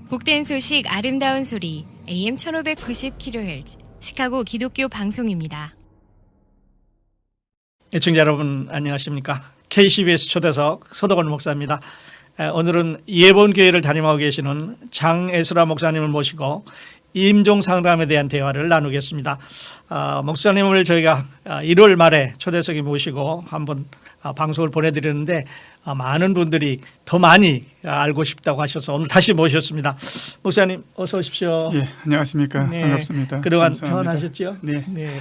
복된 소식 아름다운 소리 AM 1590kHz 시카고 기독교 방송입니다. 애청자 여러분 안녕하십니까? KCBS 초대석 서덕원 목사입니다. 오늘은 예본교회를 담임하고 계시는 장애수라 목사님을 모시고 임종 상담에 대한 대화를 나누겠습니다. 목사님을 저희가 1월 말에 초대석에 모시고 한번 방송을 보내드렸는데 많은 분들이 더 많이 알고 싶다고 하셔서 오늘 다시 모셨습니다. 목사님 어서 오십시오. 예, 안녕하십니까? 네, 반갑습니다. 그동안 감사합니다. 평안하셨죠? 네. 네.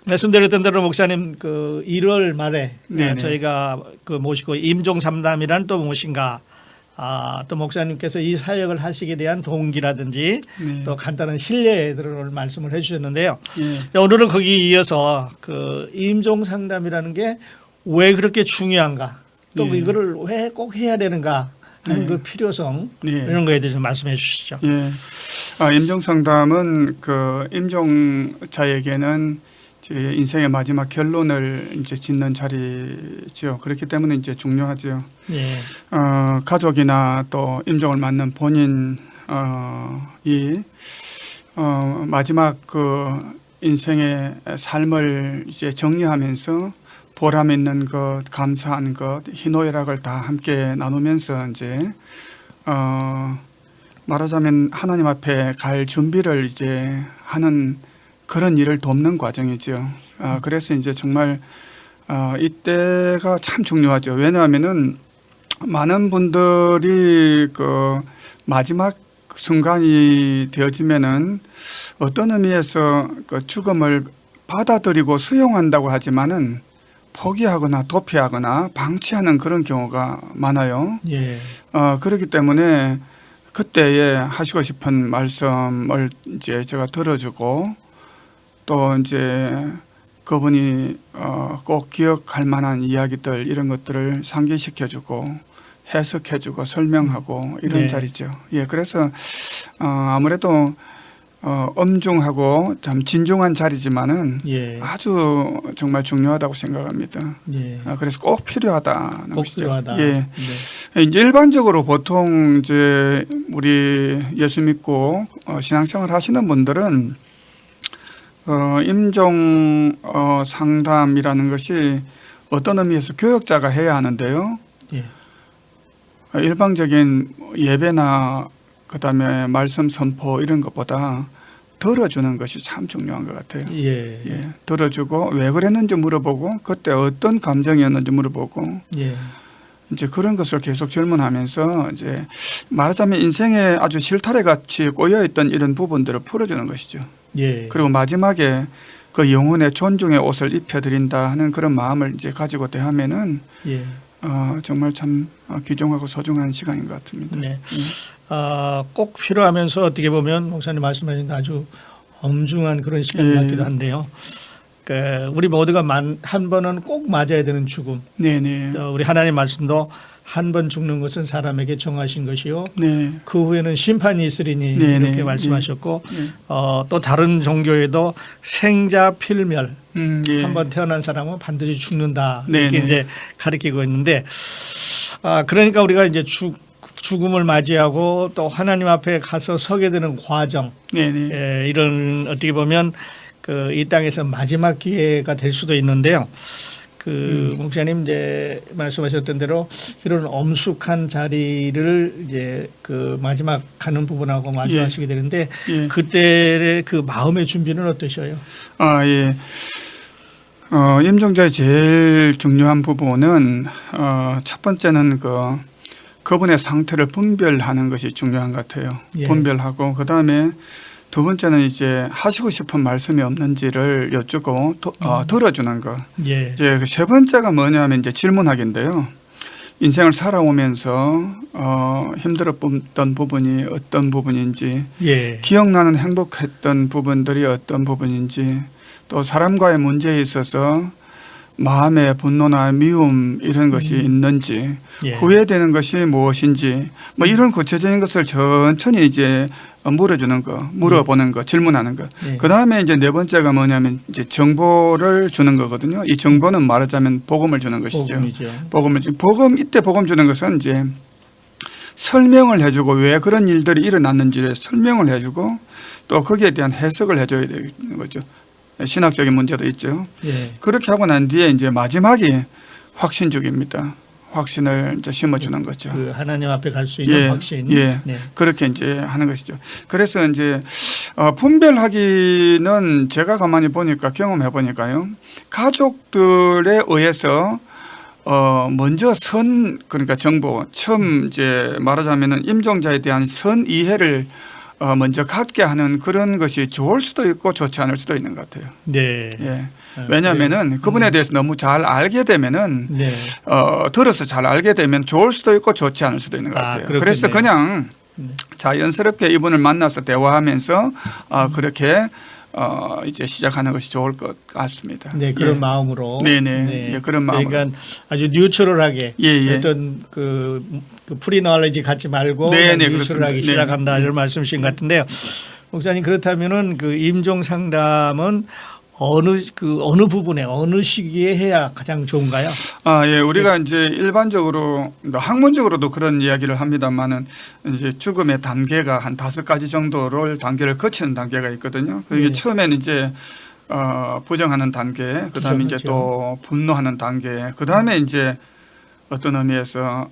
말씀드렸던 대로 목사님 그 1월 말에 저희가 그 모시고 임종 상담이라는 또 무엇인가 또 목사님께서 이 사역을 하시게 대한 동기라든지 또 간단한 신뢰들을 말씀을 해주셨는데요. 오늘은 거기에 이어서 그 임종 상담이라는 게 왜 그렇게 중요한가 또 이거를 왜 꼭 해야 되는가 하는 그 필요성 이런 거에 대해서 말씀해 주시죠. 임종 상담은 그 임종자에게는 인생의 마지막 결론을 이제 짓는 자리죠. 그렇기 때문에 이제 중요하죠. 가족이나 또 임종을 맞는 본인이 마지막 그 인생의 삶을 이제 정리하면서 보람 있는 것, 감사한 것, 희노애락을 다 함께 나누면서 이제 말하자면 하나님 앞에 갈 준비를 이제 하는 그런 일을 돕는 과정이죠. 그래서 이제 정말 이때가 참 중요하죠. 왜냐하면은 많은 분들이 그 마지막 순간이 되어지면은 어떤 의미에서 그 죽음을 받아들이고 수용한다고 하지만은 포기하거나 도피하거나 방치하는 그런 경우가 많아요. 그렇기 때문에 그때에 하시고 싶은 말씀을 이제 제가 들어주고 또 이제 그분이 꼭 기억할 만한 이야기들 이런 것들을 상기시켜주고 해석해주고 설명하고 이런 자리죠. 그래서 아무래도 엄중하고 참 진중한 자리지만은 아주 정말 중요하다고 생각합니다. 그래서 꼭 필요하다는 것이죠. 필요하다. 이제 일반적으로 보통 이제 우리 예수 믿고 신앙생활 하시는 분들은 임종 상담이라는 것이 어떤 의미에서 교역자가 해야 하는데요. 일방적인 예배나 그다음에 말씀 선포 이런 것보다 들어주는 것이 참 중요한 것 같아요. 들어주고 왜 그랬는지 물어보고 그때 어떤 감정이었는지 물어보고 이제 그런 것을 계속 질문하면서 이제 말하자면 인생에 아주 실타래 같이 꼬여있던 이런 부분들을 풀어주는 것이죠. 그리고 마지막에 그 영혼의 존중의 옷을 입혀드린다 하는 그런 마음을 이제 가지고 대하면은 정말 참 귀중하고 소중한 시간인 것 같습니다. 꼭 필요하면서 어떻게 보면 목사님 말씀하신 아주 엄중한 그런 시간 같기도 한데요. 우리 모두가 한 번은 꼭 맞아야 되는 죽음. 또 우리 하나님 말씀도 한 번 죽는 것은 사람에게 정하신 것이요. 그 후에는 심판이 있으리니 이렇게 말씀하셨고 또 다른 종교에도 생자 필멸 한 번 태어난 사람은 반드시 죽는다 이렇게 이제 가르치고 있는데 그러니까 우리가 이제 죽음을 맞이하고 또 하나님 앞에 가서 서게 되는 과정 이런 어떻게 보면 그 이 땅에서 마지막 기회가 될 수도 있는데요. 목사님 이제 말씀하셨던 대로 이런 엄숙한 자리를 이제 그 마지막 가는 부분하고 마주하시게 되는데 그때의 그 마음의 준비는 어떠셔요? 임종자의 제일 중요한 부분은 첫 번째는 그분의 상태를 분별하는 것이 중요한 것 같아요. 분별하고 그다음에 두 번째는 이제 하시고 싶은 말씀이 없는지를 여쭙고 들어주는 것. 이제 그 세 번째가 뭐냐면 이제 질문하기인데요. 인생을 살아오면서 힘들었던 부분이 어떤 부분인지, 기억나는 행복했던 부분들이 어떤 부분인지, 또 사람과의 문제에 있어서 마음의 분노나 미움 이런 것이 있는지, 후회되는 것이 무엇인지, 뭐 이런 구체적인 것을 천천히 이제 물어주는 거, 물어보는 거, 질문하는 거. 그 다음에 이제 네 번째가 뭐냐면 이제 정보를 주는 거거든요. 이 정보는 말하자면 복음을 주는 것이죠. 복음 이때 복음 주는 것은 이제 설명을 해주고 왜 그런 일들이 일어났는지를 설명을 해주고 또 거기에 대한 해석을 해줘야 되는 거죠. 신학적인 문제도 있죠. 예. 그렇게 하고 난 뒤에 이제 마지막이 확신주기입니다. 확신을 이제 심어주는 거죠. 그 하나님 앞에 갈 수 있는 예, 확신. 예. 네. 그렇게 이제 하는 것이죠. 그래서 이제 분별하기는 제가 가만히 보니까 경험해 보니까요. 가족들에 의해서 먼저 그러니까 정보 처음 이제 말하자면은 임종자에 대한 선 이해를 먼저 갖게 하는 그런 것이 좋을 수도 있고 좋지 않을 수도 있는 것 같아요. 네. 예. 왜냐하면은 그분에 대해서 너무 잘 알게 되면은 네. 들어서 잘 알게 되면 좋을 수도 있고 좋지 않을 수도 있는 것 같아요. 그렇겠네요. 그래서 그냥 자연스럽게 이분을 만나서 대화하면서 그렇게 이제 시작하는 것이 좋을 것 같습니다. 네, 그런 예. 마음으로. 네네. 네. 예, 그런 마음으로. 그러니까 아주 뉴트럴하게 예. 어떤 그 프리너리지 갖지 말고 네네, 뉴트럴하게 그렇습니다. 시작한다 이런 말씀이신 것 같은데요. 목사님 그렇다면은 그 임종 상담은 어느 부분에 어느 시기에 해야 가장 좋은가요? 예, 우리가 이제 일반적으로 학문적으로도 그런 이야기를 합니다만은 이제 죽음의 단계가 한 5가지 정도를 단계를 거치는 단계가 있거든요. 그게 처음에는 이제 부정하는 단계, 그다음에 이제 또 분노하는 단계, 그다음에 이제 어떤 의미에서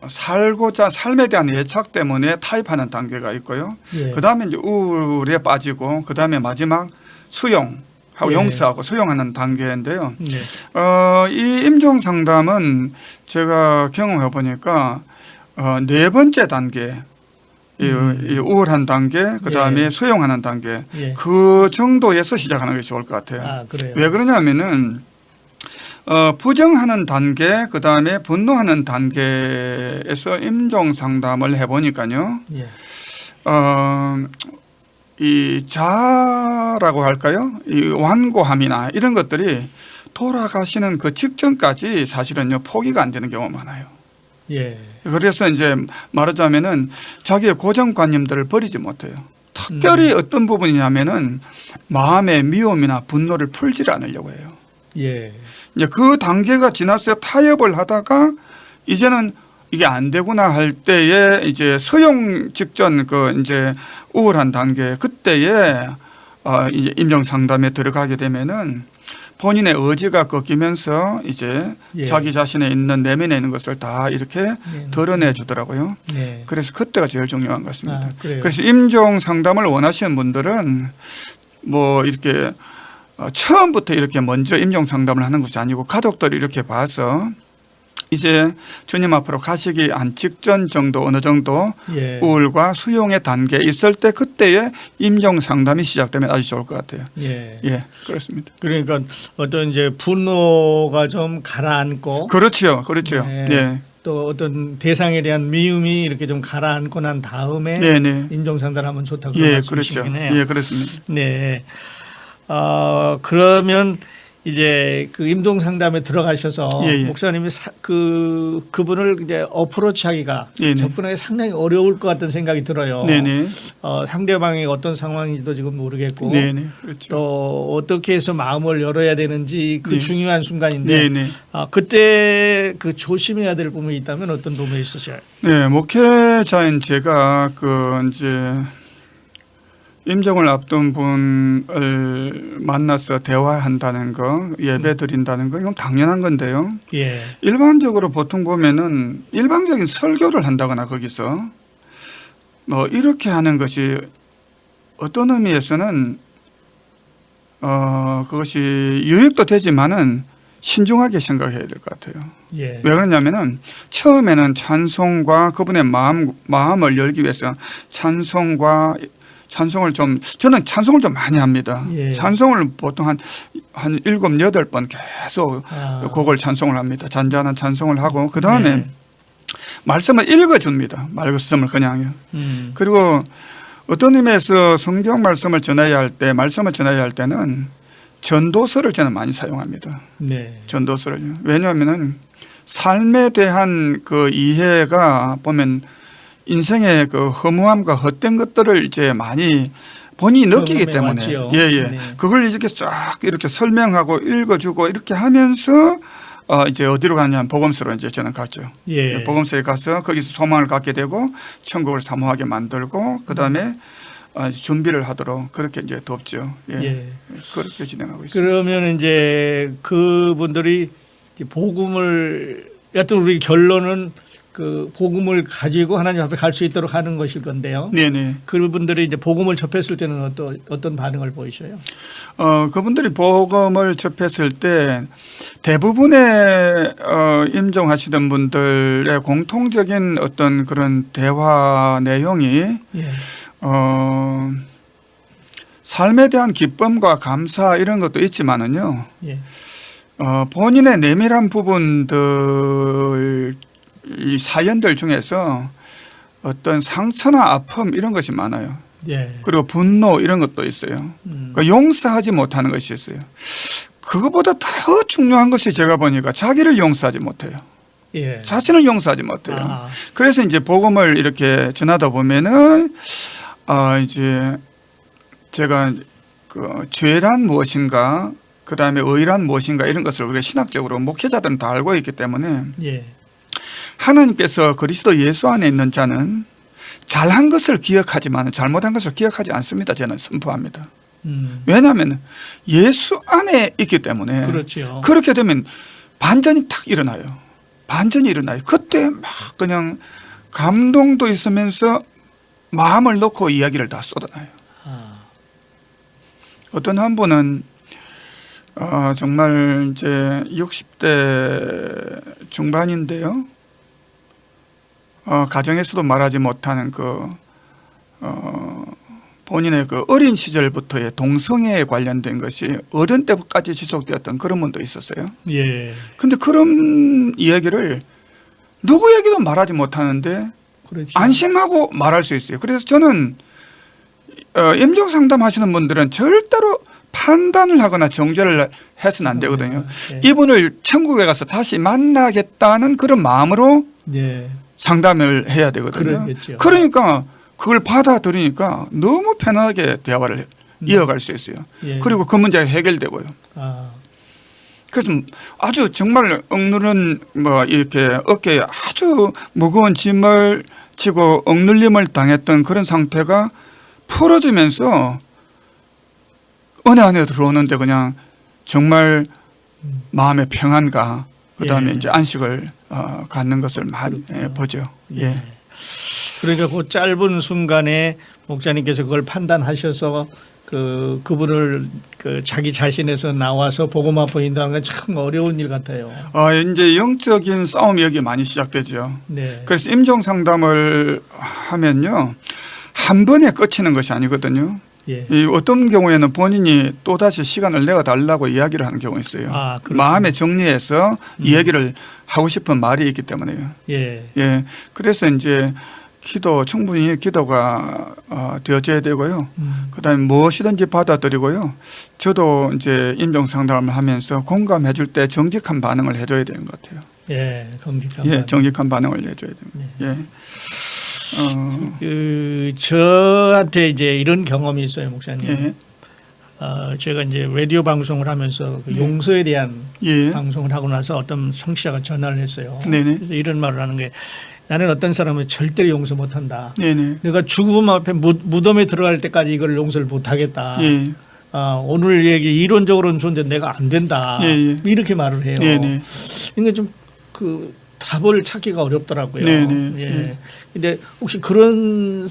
삶에 대한 애착 때문에 타협하는 단계가 있고요. 예. 그다음에 이제 우울에 빠지고 그다음에 마지막 수용하고 예. 용서하고 수용하는 단계인데요. 네. 이 임종 상담은 제가 경험해 보니까 4번째 단계, 이 우울한 단계, 그다음에 예. 수용하는 단계, 예. 그 정도에서 시작하는 것이 좋을 것 같아요. 그래요. 왜 그러냐면은 부정하는 단계, 그다음에 분노하는 단계에서 임종 상담을 해 보니까요. 예. 이 자라고 할까요? 이 완고함이나 이런 것들이 돌아가시는 그 직전까지 사실은요 포기가 안 되는 경우가 많아요. 예. 그래서 이제 말하자면은 자기의 고정관념들을 버리지 못해요. 특별히 어떤 부분이냐면은 마음의 미움이나 분노를 풀지를 않으려고 해요. 예. 이제 그 단계가 지나서 타협을 하다가 이제는 이게 안 되구나 할 때에 이제 수용 직전 그 이제 우울한 단계 그때에 이제 임종 상담에 들어가게 되면은 본인의 의지가 꺾이면서 이제 예. 자기 자신에 있는 내면에 있는 것을 다 이렇게 드러내 주더라고요. 네. 그래서 그때가 제일 중요한 것 같습니다. 그래요. 그래서 임종 상담을 원하시는 분들은 뭐 이렇게 처음부터 이렇게 먼저 임종 상담을 하는 것이 아니고 가족들이 이렇게 봐서 이제 주님 앞으로 가시기 한 직전 정도 어느 정도 예. 우울과 수용의 단계에 있을 때 그때에 임종 상담이 시작되면 아주 좋을 것 같아요. 예. 예, 그렇습니다. 그러니까 어떤 이제 분노가 좀 가라앉고 그렇죠, 그렇죠. 네. 예, 또 어떤 대상에 대한 미움이 이렇게 좀 가라앉고 난 다음에 네. 임종 상담하면 좋다고 예, 말씀이시긴 그렇죠. 해요. 예, 그렇습니다. 네. 그러면 이제 그 임종 상담에 들어가셔서 예. 목사님이 그분을 이제 어프로치하기가 네네. 접근하기 상당히 어려울 것 같은 생각이 들어요. 네네. 상대방이 어떤 상황인지도 지금 모르겠고 네네. 그렇죠. 또 어떻게 해서 마음을 열어야 되는지 그 네. 중요한 순간인데 네네. 그때 그 조심해야 될 부분이 있다면 어떤 부분이 있으세요? 네, 목회자인 제가 그 이제 임종을 앞둔 분을 만나서 대화한다는 거, 예배 드린다는 거, 이건 당연한 건데요. 예. 일반적으로 보통 보면은 일방적인 설교를 한다거나 거기서 뭐 이렇게 하는 것이 어떤 의미에서는 그것이 유익도 되지만은 신중하게 생각해야 될 것 같아요. 예. 왜 그러냐면은 처음에는 찬송과 그분의 마음을 열기 위해서 찬송을 좀 저는 찬송을 좀 많이 합니다. 예. 찬송을 보통 한 7, 8번 계속 곡을 찬송을 합니다. 잔잔한 찬송을 하고 그다음에 네. 말씀을 읽어줍니다. 말씀을 그냥요. 그리고 어떤 의미에서 성경 말씀을 전해야 할 때는 전도서를 저는 많이 사용합니다. 네. 전도서를요. 왜냐하면은 삶에 대한 그 이해가 보면 인생의 그 허무함과 헛된 것들을 이제 많이 본인이 느끼기 때문에 왔지요. 예. 네. 그걸 이렇게 쫙 이렇게 설명하고 읽어주고 이렇게 하면서 이제 어디로 가냐면 복음서로 이제 저는 갔죠. 예. 복음서에 가서 거기서 소망을 갖게 되고 천국을 사모하게 만들고 그다음에 준비를 하도록 그렇게 이제 돕죠. 예. 예. 그렇게 진행하고 있습니다. 그러면 이제 그분들이 복음을 여튼 우리 결론은 그 복음을 가지고 하나님 앞에 갈 수 있도록 하는 것일 건데요. 네네. 그분들이 이제 복음을 접했을 때는 어떤 반응을 보이셔요? 그분들이 복음을 접했을 때 대부분의 임종하시던 분들의 공통적인 어떤 그런 대화 내용이 예. 삶에 대한 기쁨과 감사 이런 것도 있지만은요. 예. 본인의 내밀한 부분들 이 사연들 중에서 어떤 상처나 아픔 이런 것이 많아요. 예. 그리고 분노 이런 것도 있어요. 그러니까 용서하지 못하는 것이 있어요. 그것보다 더 중요한 것이 제가 보니까 자기를 용서하지 못해요. 예. 자신을 용서하지 못해요. 아. 그래서 이제 복음을 이렇게 전하다 보면은 이제 제가 그 죄란 무엇인가, 그 다음에 의란 무엇인가 이런 것을 우리가 신학적으로 목회자들은 다 알고 있기 때문에 예. 하나님께서 그리스도 예수 안에 있는 자는 잘한 것을 기억하지만 잘못한 것을 기억하지 않습니다. 저는 선포합니다. 왜냐하면 예수 안에 있기 때문에 그렇죠. 그렇게 되면 반전이 탁 일어나요. 반전이 일어나요. 그때 막 그냥 감동도 있으면서 마음을 놓고 이야기를 다 쏟아놔요. 아. 어떤 한 분은 정말 이제 60대 중반인데요. 가정에서도 말하지 못하는 본인의 그 어린 시절부터의 동성애에 관련된 것이 어른 때까지 지속되었던 그런 분도 있었어요. 예. 근데 그런 이야기를 누구에게도 말하지 못하는데 그렇죠. 안심하고 말할 수 있어요. 그래서 저는 임종 상담하시는 분들은 절대로 판단을 하거나 정죄를 해서는 안 되거든요. 예. 이분을 천국에 가서 다시 만나겠다는 그런 마음으로 예. 상담을 해야 되거든요. 그러겠죠. 그러니까 그걸 받아들이니까 너무 편하게 대화를 이어갈 수 있어요. 예. 그리고 그 문제가 해결되고요. 아. 그래서 아주 정말 억누른 이렇게 어깨에 아주 무거운 짐을 지고 억눌림을 당했던 그런 상태가 풀어지면서 은혜 안에 들어오는데 그냥 정말 마음의 평안과 그다음에 예. 이제 안식을 갖는 것을 많이 보죠. 예. 그러니까 그 짧은 순간에 목사님께서 그걸 판단하셔서 그분을 자기 자신에서 나와서 복음화 보인다는 건 참 어려운 일 같아요. 이제 영적인 싸움이 여기 많이 시작되죠. 네. 그래서 임종 상담을 하면요 한 번에 끝이는 것이 아니거든요. 예. 이 어떤 경우에는 본인이 또 다시 시간을 내어 달라고 이야기를 하는 경우 있어요. 아, 마음에 정리해서 이야기를 하고 싶은 말이 있기 때문에요. 예. 예. 그래서 이제 충분히 기도가 되어져야 되고요. 그다음에 무엇이든지 받아들이고요. 저도 이제 임종 상담을 하면서 공감해 줄 때 정직한 반응을 해줘야 되는 것 같아요. 예, 정직한 예, 정직한 반응을 해줘야 됩니다. 예. 저한테 이제 이런 경험이 있어요, 목사님. 예. 제가 이제 라디오 방송을 하면서 그 용서에 대한 예. 방송을 하고 나서 어떤 청취자가 전화를 했어요. 네네. 그래서 이런 말을 하는 게 나는 어떤 사람을 절대로 용서 못한다. 네네. 내가 죽음 앞에 무덤에 들어갈 때까지 이걸 용서를 못하겠다. 예. 오늘 얘기 이론적으로는 좋은데 내가 안 된다. 예. 이렇게 말을 해요. 네네. 이게 좀 답을 찾기가 어렵더라고요. 네네. 예. 근데 혹시 그런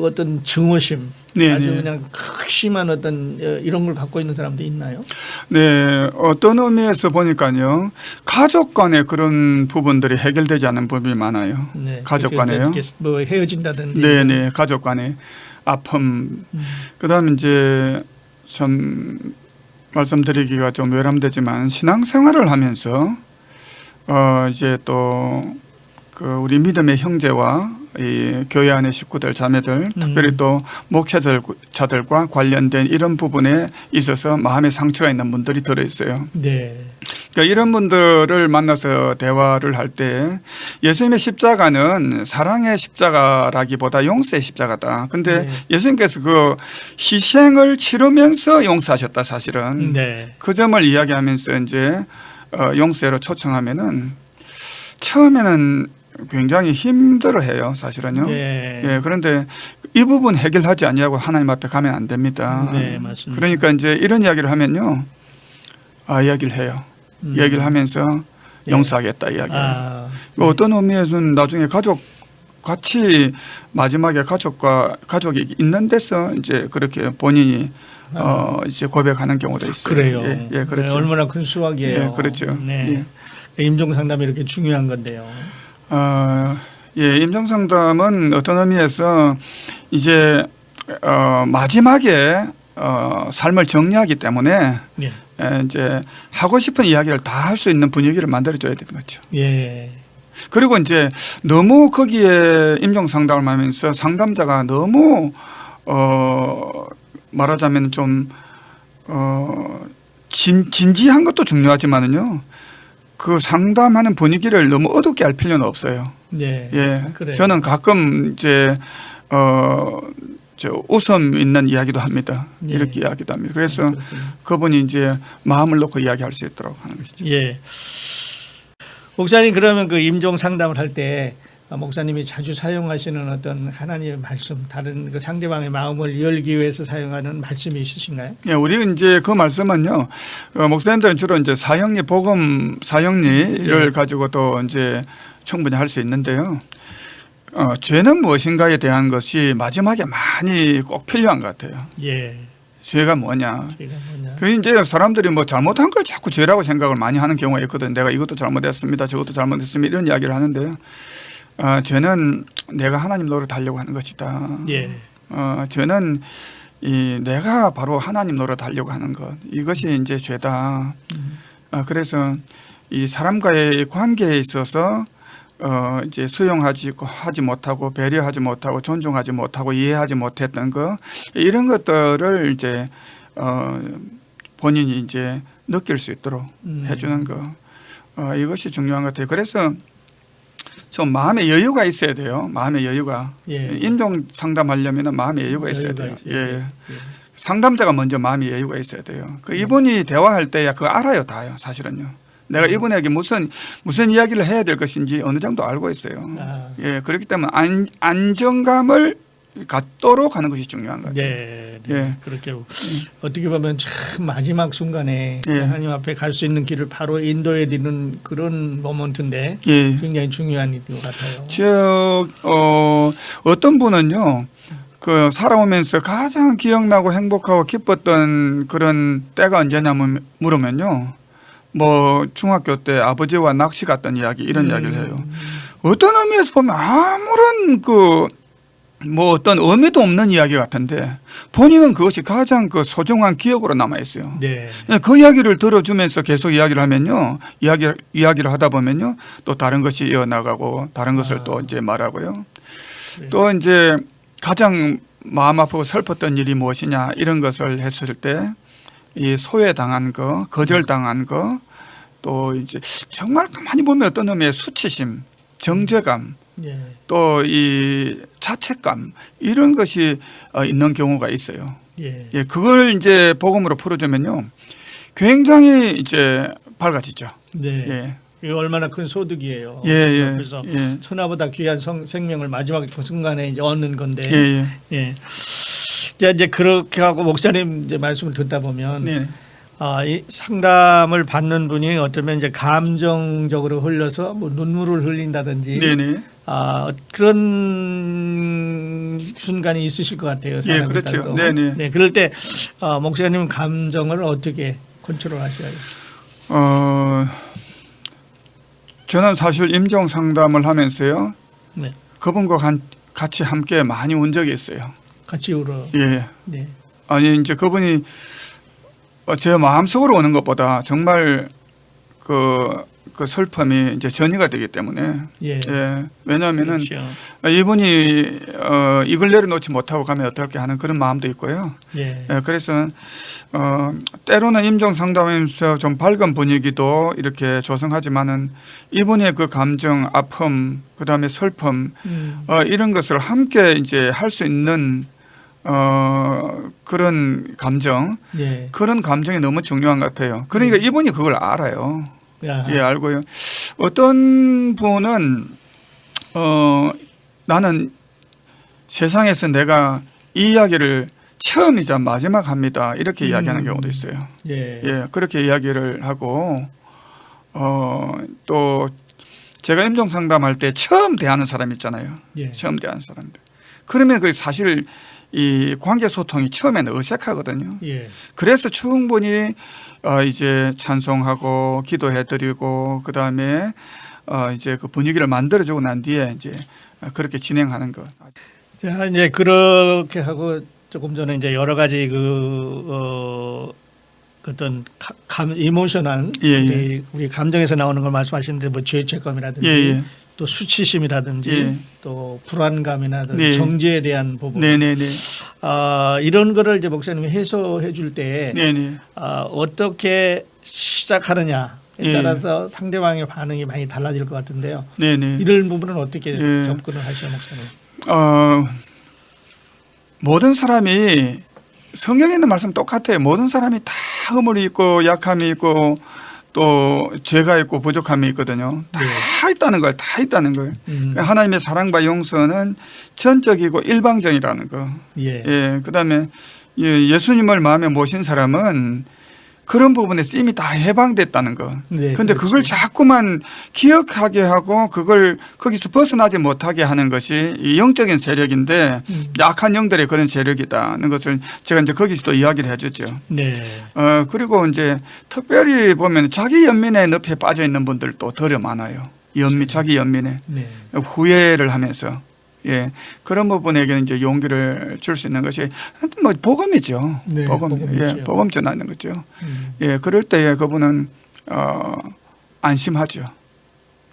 어떤 증오심, 네네. 아주 그냥 극심한 어떤 이런 걸 갖고 있는 사람도 있나요? 네, 어떤 의미에서 보니까요, 가족 간에 그런 부분들이 해결되지 않는 부분이 많아요. 네. 가족 간에요. 뭐 헤어진다든지. 네네, 가족 간에 아픔. 그다음에 이제 참 말씀드리기가 좀 외람되지만 신앙생활을 하면서 이제 또 우리 믿음의 형제와 이 교회 안의 식구들, 자매들, 특별히 또 목회자들과 관련된 이런 부분에 있어서 마음의 상처가 있는 분들이 들어 있어요. 네. 그러니까 이런 분들을 만나서 대화를 할 때 예수님의 십자가는 사랑의 십자가라기보다 용서의 십자가다. 근데 네. 예수님께서 그 희생을 치르면서 용서하셨다, 사실은. 네. 그 점을 이야기하면서 이제 용서회로 초청하면은 처음에는 굉장히 힘들어해요, 사실은요. 예, 그런데 이 부분 해결하지 않냐고 하나님 앞에 가면 안 됩니다. 네, 맞습니다. 그러니까 이제 이런 이야기를 하면요, 이야기를 해요. 이야기를 하면서 용서하겠다 이야기. 어떤 의미에서는 나중에 가족 같이 마지막에 가족이 있는 데서 이제 그렇게 본인이 이제 고백하는 경우도 있어요. 그래요. 예, 그렇죠. 네, 얼마나 큰 수확이에요. 예, 그렇죠. 네. 임종 상담이 이렇게 중요한 건데요. 예, 임종 상담은 어떤 의미에서 이제 마지막에 삶을 정리하기 때문에 예. 이제 하고 싶은 이야기를 다 할 수 있는 분위기를 만들어줘야 되는 거죠. 예. 그리고 이제 너무 거기에 임종 상담을 하면서 상담자가 너무 말하자면 좀 진지한 것도 중요하지만은요, 그 상담하는 분위기를 너무 어둡게 할 필요는 없어요. 네. 예, 그래요. 저는 가끔 이제 웃음 있는 이야기도 합니다. 네. 이렇게 이야기도 합니다. 그래서 그렇군요. 그분이 이제 마음을 놓고 이야기할 수 있도록 하는 것이죠. 예. 목사님, 그러면 그 임종 상담을 할 때 목사님이 자주 사용하시는 어떤 하나님의 말씀, 다른 그 상대방의 마음을 열기 위해서 사용하는 말씀이 있으신가요? 예, 우리 이제 그 말씀은요, 목사님들은 주로 이제 사형리 복음 사형리를 가지고 또 이제 충분히 할 수 있는데요. 죄는 무엇인가에 대한 것이 마지막에 많이 꼭 필요한 것 같아요. 예. 죄가 뭐냐. 죄가 뭐냐? 그 이제 사람들이 뭐 잘못한 걸 자꾸 죄라고 생각을 많이 하는 경우가 있거든. 내가 이것도 잘못했습니다, 저것도 잘못했습니다, 이런 이야기를 하는데요. 죄는 내가 하나님 노릇하려고 하는 것이다. 예. 죄는 내가 바로 하나님 노릇하려고 하는 것, 이것이 이제 죄다. 그래서 이 사람과의 관계에 있어서 이제 수용하지 하지 못하고 배려하지 못하고 존중하지 못하고 이해하지 못했던 거, 이런 것들을 이제 본인이 이제 느낄 수 있도록 해주는 거, 이것이 중요한 것 같아요. 그래서 좀 마음의 여유가 있어야 돼요. 마음의 여유가. 예. 임종 상담하려면 마음의 여유가 있어야 돼요. 예. 상담자가 먼저 마음의 여유가 있어야 돼요. 그 이분이 대화할 때야 그거 알아요, 다요. 사실은요. 내가 이분에게 무슨 이야기를 해야 될 것인지 어느 정도 알고 있어요. 예, 그렇기 때문에 안정감을 갖도록 하는 것이 중요한 것 같아요. 네, 네. 예. 그렇게 어떻게 보면 참 마지막 순간에 예. 하나님 앞에 갈 수 있는 길을 바로 인도해 드리는 그런 모먼트인데 예. 굉장히 중요한 일 것 같아요. 어떤 분은요, 그 살아오면서 가장 기억나고 행복하고 기뻤던 그런 때가 언제냐면 물으면요, 뭐 중학교 때 아버지와 낚시 갔던 이야기, 이런 이야기를 해요. 어떤 의미에서 보면 아무런 뭐 어떤 의미도 없는 이야기 같은데 본인은 그것이 가장 그 소중한 기억으로 남아 있어요. 네. 그 이야기를 들어주면서 계속 이야기를 하면요, 이야기를 하다 보면요, 또 다른 것이 이어나가고 다른 것을 또 이제 말하고요. 네. 또 이제 가장 마음 아프고 슬펐던 일이 무엇이냐, 이런 것을 했을 때 이 소외당한 거, 거절당한 거, 또 이제 정말 가만히 보면 어떤 의미의 수치심, 정죄감, 예. 또 이 자책감, 이런 것이 있는 경우가 있어요. 예. 예, 그걸 이제 복음으로 풀어주면요, 굉장히 이제 밝아지죠. 네. 예. 이거 얼마나 큰 소득이에요. 예, 예. 그래서 예. 천하보다 귀한 생명을 마지막 그 순간에 이제 얻는 건데. 예, 예. 예. 자, 이제 그렇게 하고 목사님 이제 말씀을 듣다 보면 네. 이 상담을 받는 분이 어쩌면 이제 감정적으로 흘려서 뭐 눈물을 흘린다든지 네네. 그런 순간이 있으실 것 같아요. 예, 그렇죠. 사람들도. 네네. 네, 그럴 때 목사님은 감정을 어떻게 컨트롤하셔야 돼요? 저는 사실 임종 상담을 하면서요, 네, 그분과 같이 함께 많이 운 적이 있어요. 같이 울어. 예. 네, 아니 이제 그분이 제 마음속으로 오는 것보다 정말 그 슬픔이 이제 전이가 되기 때문에, 예, 왜냐하면은 그렇죠. 이분이 이걸 내려놓지 못하고 가면 어떨까 하는 그런 마음도 있고요. 예, 그래서 때로는 임종 상담하면서 좀 밝은 분위기도 이렇게 조성하지만은 이분의 그 감정, 아픔, 그다음에 슬픔, 이런 것을 함께 이제 할 수 있는 그런 감정, 예, 그런 감정이 너무 중요한 것 같아요. 그러니까 이분이 그걸 알아요. 야. 예, 알고요. 어떤 분은 나는 세상에서 내가 이 이야기를 처음이자 마지막 합니다. 이렇게 이야기하는 경우도 있어요. 예. 예, 그렇게 이야기를 하고 또 제가 임종 상담할 때 처음 대하는 사람 있잖아요. 예. 처음 대하는 사람들. 그러면 그 사실 이 관계 소통이 처음에는 어색하거든요. 예. 그래서 충분히 이제 찬송하고 기도해드리고 그 다음에 이제 그 분위기를 만들어주고 난 뒤에 이제 그렇게 진행하는 것. 자, 이제 그렇게 하고 조금 전에 이제 여러 가지 어떤 이모셔널 예. 우리 감정에서 나오는 걸 말씀하시는데 뭐 죄책감이라든지 예. 또 수치심이라든지 예. 또 불안감이라든지 네. 정죄에 대한 부분 네네네. 이런 거를 이제 목사님이 해소해 줄 때 네네. 어떻게 시작하느냐에 예. 따라서 상대방의 반응이 많이 달라질 것 같은데요. 네네. 이런 부분은 어떻게 예. 접근을 하셔요, 목사님? 모든 사람이 성경에 있는 말씀 똑같아요. 모든 사람이 다 허물이 있고 약함이 있고 또 죄가 있고 부족함이 있거든요. 다 있다는 걸, 다 있다는 걸. 하나님의 사랑과 용서는 전적이고 일방적이라는 거. 예. 예. 그다음에 예수님을 마음에 모신 사람은 그런 부분에서 이미 다 해방됐다는 거. 네, 그런데 그렇죠. 그걸 자꾸만 기억하게 하고 그걸 거기서 벗어나지 못하게 하는 것이 이 영적인 세력인데 약한 영들의 그런 세력이다는 것을 제가 이제 거기서도 이야기를 해줬죠. 네. 그리고 이제 특별히 보면 자기 연민의 늪에 빠져 있는 분들도 더 많아요. 자기 연민에 네. 후회를 하면서. 예, 그런 부분에게는 이제 용기를 줄 수 있는 것이 뭐 복음이죠. 네, 복음이죠. 예, 복음 전하는 거죠. 예, 그럴 때에 그분은 안심하죠.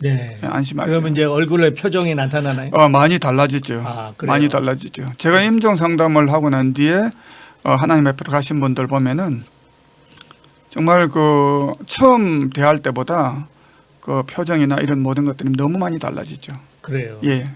네. 예, 안심하죠. 그러면 이제 얼굴에 표정이 나타나나요? 많이 달라지죠. 그래요? 많이 달라지죠. 제가 임종 상담을 하고 난 뒤에 하나님 앞으로 가신 분들 보면은 정말 그 처음 대할 때보다 그 표정이나 이런 모든 것들이 너무 많이 달라지죠. 그래요. 예.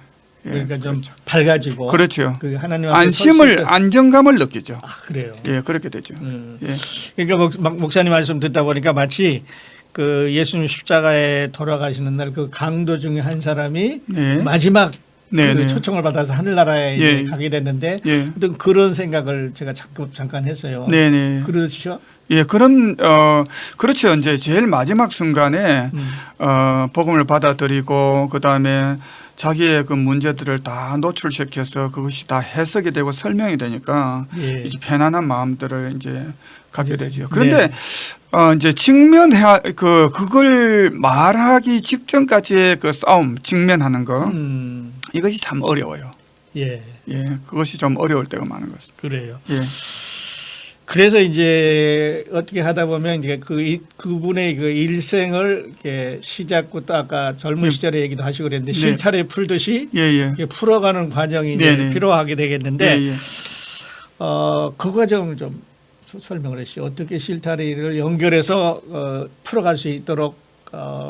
그러니까 좀 그렇죠. 밝아지고 그렇죠. 그 하나님 앞에 섰을 때- 안정감을 느끼죠. 그래요. 예, 그렇게 되죠. 음. 예. 그러니까 목사님 말씀 듣다 보니까 마치 그 예수님 십자가에 돌아가시는 날 그 강도 중에 한 사람이 네. 마지막 네, 그 네. 초청을 받아서 하늘나라에 이제 예. 가게 됐는데 예. 어떤 그런 생각을 제가 잠깐 했어요. 네, 네. 그렇죠? 예, 그렇죠. 이제 제일 마지막 순간에 복음을 받아들이고 그다음에 자기의 그 문제들을 다 노출시켜서 그것이 다 해석이 되고 설명이 되니까 예. 이제 편안한 마음들을 이제 갖게 그렇죠. 되죠. 그런데 이제 그걸 말하기 직전까지의 그 싸움, 직면하는 거 이것이 참 어려워요. 예. 예, 그것이 좀 어려울 때가 많은 것입니다. 그래요. 예. 그래서 이제 어떻게 하다 보면 이제 그분의 그 일생을 이렇게 시작부터 아까 젊은 시절의 얘기도 하시고 그랬는데 네. 실타래 풀듯이 예, 예. 이렇게 풀어가는 과정이 이제 네네. 필요하게 되겠는데 예, 예. 그 과정을 좀 설명을 해주시죠. 어떻게 실타래를 연결해서 풀어갈 수 있도록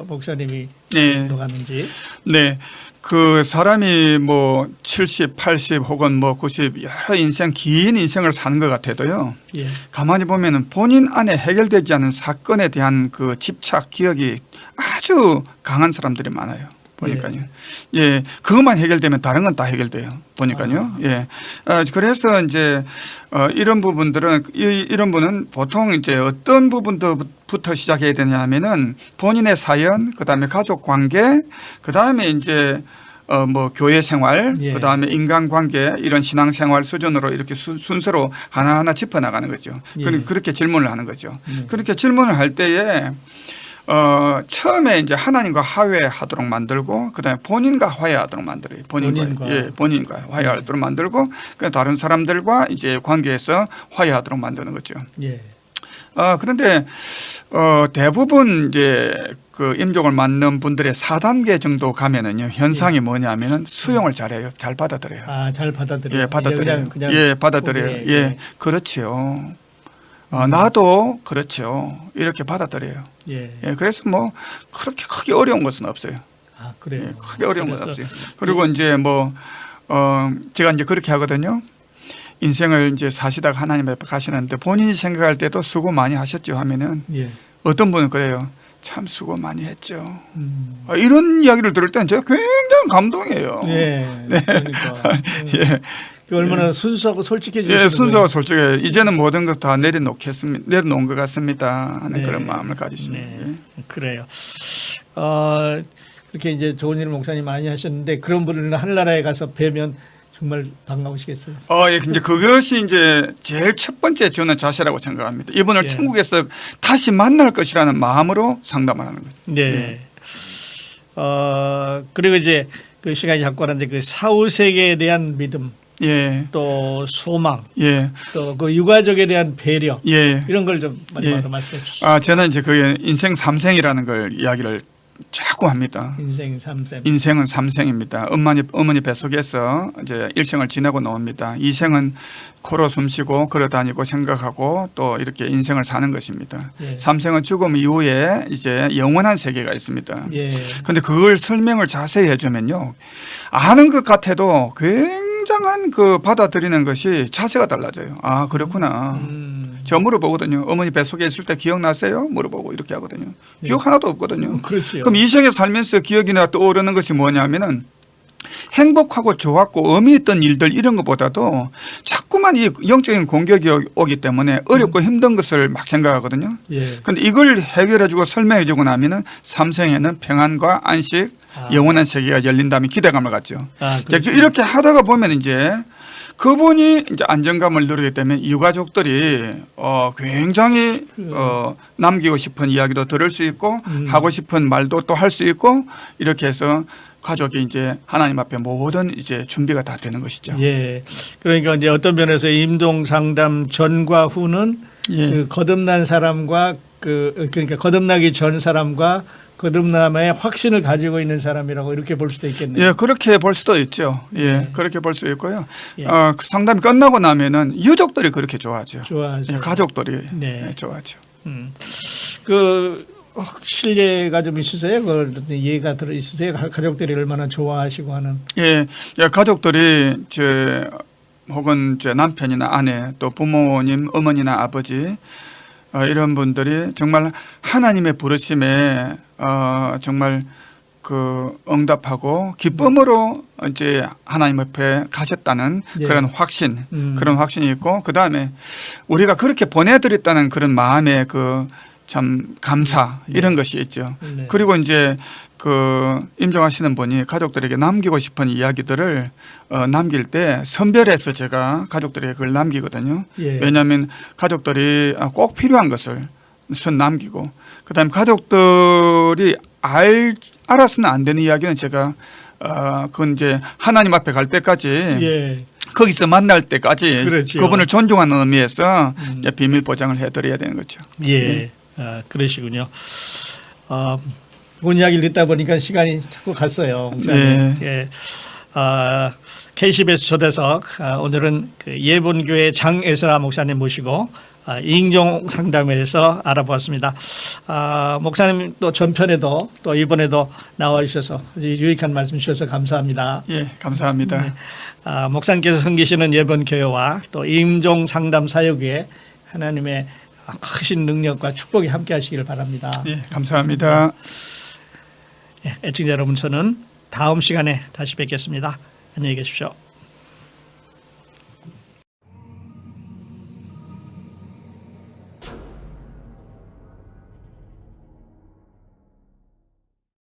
목사님이 네. 들어가는지. 네. 그 사람이 뭐 70, 80 혹은 뭐 90 여러 긴 인생을 사는 것 같아도요. 예. 가만히 보면은 본인 안에 해결되지 않은 사건에 대한 그 집착, 기억이 아주 강한 사람들이 많아요. 보니까요. 예. 그것만 해결되면 다른 건 다 해결돼요. 보니까요. 예. 그래서 이제 이런 부분들은 이런 분은 보통 이제 어떤 부분부터 시작해야 되냐 하면은 본인의 사연, 그다음에 가족 관계, 그다음에 이제 뭐 교회 생활, 예. 그다음에 인간관계 이런 신앙생활 수준으로 이렇게 순서로 하나하나 짚어나가는 거죠. 예. 그렇게 질문을 하는 거죠. 그렇게 질문을 할 때에 처음에 이제 하나님과 화해하도록 만들고 그다음에 본인과 화해하도록 만들어요. 본인과 화해하도록 만들고 그 다른 사람들과 이제 관계에서 화해하도록 만드는 거죠. 예. 그런데 대부분 이제 그 임종을 맞는 분들의 4단계 정도 가면은요 현상이 뭐냐면은 수용을 잘해요. 잘 받아들여요. 잘 받아들여요. 예, 받아들여요. 그냥 예, 받아들여요. 예. 예, 그렇지요. 나도 그렇죠. 이렇게 받아들여요. 예. 예, 그래서 뭐 그렇게 크게 어려운 것은 없어요. 그래요. 예, 크게 어려운 것은 없어요. 그리고 이제 뭐 제가 이제 그렇게 하거든요. 인생을 이제 사시다가 하나님 앞에 가시는데 본인이 생각할 때도 수고 많이 하셨죠 하면은 예. 어떤 분은 그래요. 참 수고 많이 했죠. 이런 이야기를 들을 때는 제가 굉장히 감동이에요. 예. 네. 그러니까. 예. 얼마나 순수하고 솔직해지시는 예, 순수하고 솔직해. 이제는 모든 것 다 내려놓은 것 같습니다 하는 네. 그런 마음을 가지십니다. 네. 그래요. 그렇게 이제 좋은 일을 목사님 많이 하셨는데 그런 분을 하늘나라에 가서 뵈면 정말 반가우시겠어요. 예, 이제 그것이 이제 제일 첫 번째 저는 자세라고 생각합니다. 이분을 예. 천국에서 다시 만날 것이라는 마음으로 상담을 하는 거죠. 네. 그리고 이제 그 시간이 자꾸 하는데 그 사후 세계에 대한 믿음, 예, 또 소망, 예, 또 그 유가족에 대한 배려 예. 이런 걸 좀 마지막으로 예. 말씀해 주시죠. 저는 이제 그 인생 삼생이라는 걸 이야기를 자꾸 합니다. 인생 3세. 인생은 삼생입니다. 어머니 뱃속에서 이제 일생을 지내고 나옵니다. 이생은 코로 숨쉬고 걸어다니고 생각하고 또 이렇게 인생을 사는 것입니다. 예. 삼생은 죽음 이후에 이제 영원한 세계가 있습니다. 예. 그런데 그걸 설명을 자세히 해주면요, 아는 것 같아도 굉장한 그 받아들이는 것이 자세가 달라져요. 아, 그렇구나. 저 물어보거든요. 어머니 뱃속에 있을 때 기억나세요? 물어보고 이렇게 하거든요. 기억 하나도 없거든요. 그렇죠. 그럼 이 생에 살면서 기억이나 떠오르는 것이 뭐냐면은 행복하고 좋았고 의미 있던 일들 이런 것보다도 자꾸만 이 영적인 공격이 오기 때문에 어렵고 힘든 것을 막 생각하거든요. 예. 그런데 이걸 해결해 주고 설명해 주고 나면은 삼생에는 평안과 안식, 영원한 세계가 열린다면 기대감을 갖죠. 그렇죠. 이렇게 하다가 보면 이제 그분이 이제 안정감을 누리게 되면 유가족들이 굉장히 남기고 싶은 이야기도 들을 수 있고 하고 싶은 말도 또 할 수 있고 이렇게 해서 가족이 이제 하나님 앞에 모든 이제 준비가 다 되는 것이죠. 예. 그러니까 이제 어떤 면에서 임종 상담 전과 후는 예. 그 거듭난 사람과 그러니까 거듭나기 전 사람과 거듭남의 확신을 가지고 있는 사람이라고 이렇게 볼 수도 있겠네요. 예, 그렇게 볼 수도 있죠. 예, 그렇게 볼 수 있고요. 예. 그 상담이 끝나고 나면은 유족들이 그렇게 좋아하죠. 좋아하죠. 예, 가족들이 네. 예, 좋아하죠. 그 신뢰가 좀 있으세요? 그 이해가 들어 있으세요? 가족들이 얼마나 좋아하시고 하는. 예, 가족들이 혹은 남편이나 아내 또 부모님, 어머니나 아버지 이런 분들이 정말 하나님의 부르심에 정말 그 응답하고 기쁨으로 이제 하나님 앞에 가셨다는 네. 그런 확신, 그런 확신이 있고 그 다음에 우리가 그렇게 보내드렸다는 그런 마음의 그 참 감사 이런 것이 있죠. 네. 그리고 이제 그 임종하시는 분이 가족들에게 남기고 싶은 이야기들을 남길 때 선별해서 제가 가족들에게 그걸 남기거든요. 예. 왜냐하면 가족들이 꼭 필요한 것을 선 남기고 그다음에 가족들이 알아서는 안 되는 이야기는 제가 그건 이제 하나님 앞에 갈 때까지 예. 거기서 만날 때까지 그렇죠. 그분을 존중하는 의미에서 이제 비밀 보장을 해드려야 되는 거죠. 예. 그러시군요. 본 이야기를 듣다 보니까 시간이 자꾸 갔어요. 네. 예. KCBS 초대석 오늘은 그 예본교회 장에스라 목사님 모시고 이인종 상담회에서 알아보았습니다. 목사님 또 전편에도 또 이번에도 나와 주셔서 유익한 말씀 주셔서 감사합니다. 예, 감사합니다. 네. 목사님께서 섬기시는 예본교회와 또 이인종 상담 사역에 하나님의 크신 능력과 축복이 함께 하시기를 바랍니다. 예, 감사합니다. 애청자 여러분, 저는 다음 시간에 다시 뵙겠습니다. 안녕히 계십시오.